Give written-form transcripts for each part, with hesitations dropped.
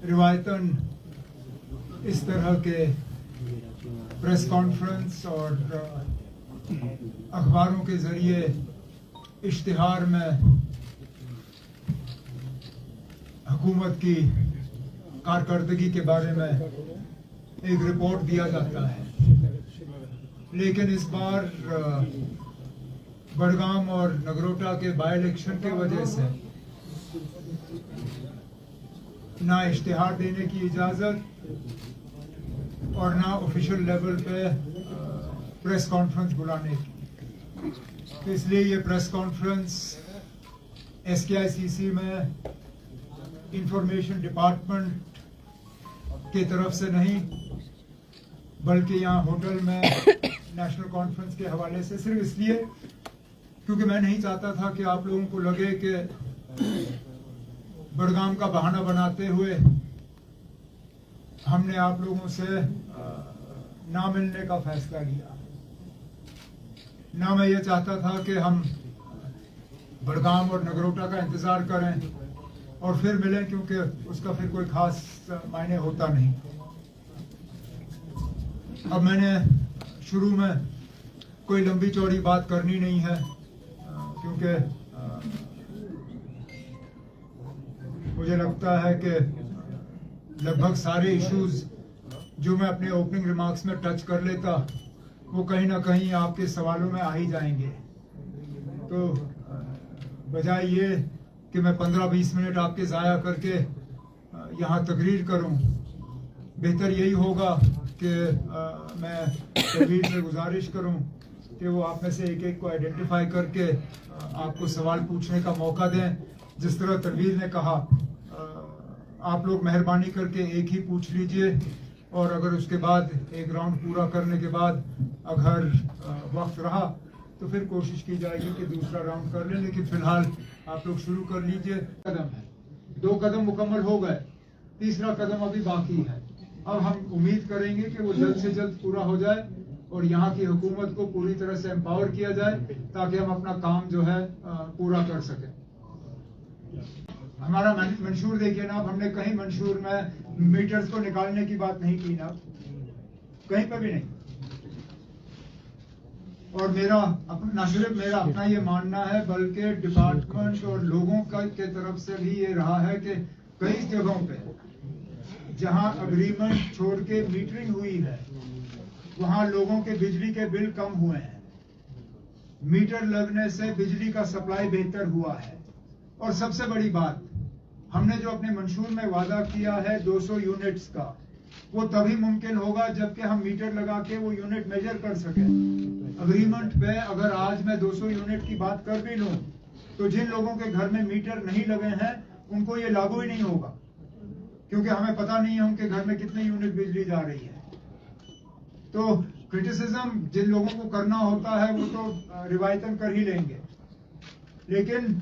रिवायतन इस तरह के प्रेस कॉन्फ्रेंस और अखबारों के जरिए इश्तिहार में हुकूमत की कारकर्दगी के बारे में एक रिपोर्ट दिया जाता है, लेकिन इस बार बडगाम और नगरोटा के बाई इलेक्शन के वजह से ना इश्तिहार देने की इजाज़त और ना ऑफिशियल लेवल पे प्रेस कॉन्फ्रेंस बुलाने की। तो इसलिए ये प्रेस कॉन्फ्रेंस SKICC में इंफॉर्मेशन डिपार्टमेंट की तरफ से नहीं, बल्कि यहाँ होटल में नेशनल कॉन्फ्रेंस के हवाले से, सिर्फ इसलिए क्योंकि मैं नहीं चाहता था कि आप लोगों को लगे कि बडगाम का बहाना बनाते हुए हमने आप लोगों से ना मिलने का फैसला लिया। ना मैं ये चाहता था कि हम बडगाम और नगरोटा का इंतजार करें और फिर मिलें, क्योंकि उसका फिर कोई खास मायने होता नहीं। अब मैंने शुरू में कोई लंबी चौड़ी बात करनी नहीं है, क्योंकि मुझे लगता है कि लगभग सारे इश्यूज जो मैं अपने ओपनिंग रिमार्क्स में टच कर लेता वो कहीं ना कहीं आपके सवालों में आ ही जाएंगे। तो बजाय ये कि मैं 15-20 मिनट आपके ज़ाया करके यहाँ तकरीर करूँ, बेहतर यही होगा कि मैं तकरीर से गुजारिश करूँ कि वो आप में से एक एक को आइडेंटिफाई करके आपको सवाल पूछने का मौका दें। जिस तरह तनवीर ने कहा, आप लोग मेहरबानी करके एक ही पूछ लीजिए, और अगर उसके बाद एक राउंड पूरा करने के बाद अगर वक्त रहा तो फिर कोशिश की जाएगी कि दूसरा राउंड कर लें, लेकिन फिलहाल आप लोग शुरू कर लीजिए। कदम है, 2 कदम मुकम्मल हो गए, तीसरा कदम अभी बाकी है। अब हम उम्मीद करेंगे कि वो जल्द से जल्द पूरा हो जाए और यहाँ की हुकूमत को पूरी तरह से एम्पावर किया जाए, ताकि हम अपना काम जो है पूरा कर सकें। हमारा मंशूर देखिए ना, हमने कहीं मंशूर में मीटर्स को निकालने की बात नहीं की ना, कहीं पर भी नहीं। और मेरा न सिर्फ मेरा अपना ये मानना है, बल्कि डिपार्टमेंट और लोगों के तरफ से भी ये रहा है कि कई जगहों पे जहां अग्रीमेंट छोड़ के मीटरिंग हुई है, वहां लोगों के बिजली के बिल कम हुए हैं, मीटर लगने से बिजली का सप्लाई बेहतर हुआ है। और सबसे बड़ी बात, हमने जो अपने मंशूर में वादा किया है 200 यूनिट्स का, वो तभी मुमकिन होगा जबकि हम मीटर लगा के वो यूनिट मेजर कर सकें। अग्रीमेंट पे अगर आज मैं 200 यूनिट की बात कर भी लूं, तो जिन लोगों के घर में मीटर नहीं लगे हैं उनको ये लागू ही नहीं होगा, क्योंकि हमें पता नहीं है उनके घर में कितने यूनिट बिजली जा रही है। तो क्रिटिसिज्म जिन लोगों को करना होता है वो तो रिवायतन कर ही लेंगे, लेकिन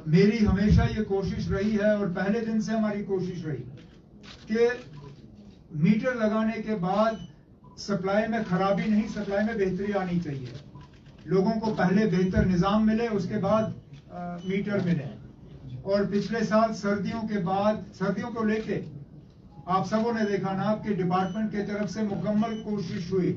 मेरी हमेशा ये कोशिश रही है और पहले दिन से हमारी कोशिश रही कि मीटर लगाने के बाद सप्लाई में खराबी नहीं, सप्लाई में बेहतरी आनी चाहिए। लोगों को पहले बेहतर निजाम मिले, उसके बाद मीटर मिले। और पिछले साल सर्दियों के बाद, सर्दियों को लेके आप सबों ने देखा ना कि डिपार्टमेंट की तरफ से मुकम्मल कोशिश हुई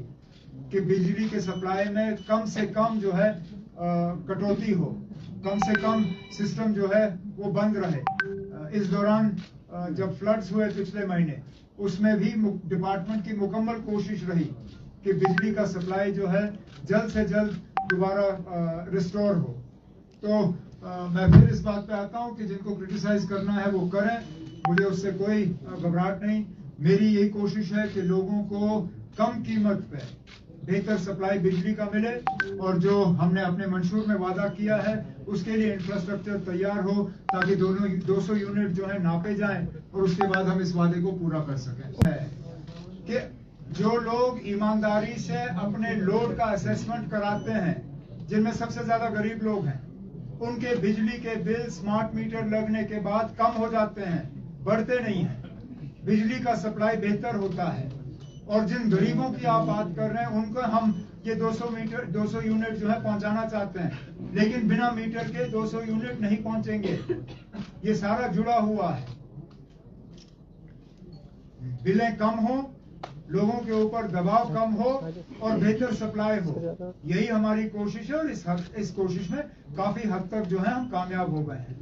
कि बिजली के सप्लाई में कम से कम जो है कटौती हो, कम से कम सिस्टम जो है वो बंद रहे। इस दौरान जब फ्लड्स हुए पिछले महीने, उसमें भी डिपार्टमेंट की मुकम्मल कोशिश रही कि बिजली का सप्लाई जो है जल्द से जल्द दोबारा रिस्टोर हो। तो मैं फिर इस बात पे आता हूँ कि जिनको क्रिटिसाइज करना है वो करें, मुझे उससे कोई घबराहट नहीं। मेरी यही कोशिश है कि लोगों को कम कीमत पे बेहतर सप्लाई बिजली का मिले, और जो हमने अपने मंशूर में वादा किया है उसके लिए इंफ्रास्ट्रक्चर तैयार हो, ताकि दोनों 200 यूनिट जो है नापे जाएं और उसके बाद हम इस वादे को पूरा कर सकें। कि जो लोग ईमानदारी से अपने लोड का असेसमेंट कराते हैं, जिनमें सबसे ज्यादा गरीब लोग हैं, उनके बिजली के बिल स्मार्ट मीटर लगने के बाद कम हो जाते हैं, बढ़ते नहीं हैं। बिजली का सप्लाई बेहतर होता है। और जिन गरीबों की आप बात कर रहे हैं उनको हम ये 200 यूनिट जो है पहुंचाना चाहते हैं, लेकिन बिना मीटर के 200 यूनिट नहीं पहुंचेंगे। ये सारा जुड़ा हुआ है। बिलें कम हो, लोगों के ऊपर दबाव कम हो और बेहतर सप्लाई हो। यही हमारी कोशिश है और इस कोशिश में काफी हद तक जो है हम कामयाब हो गए हैं।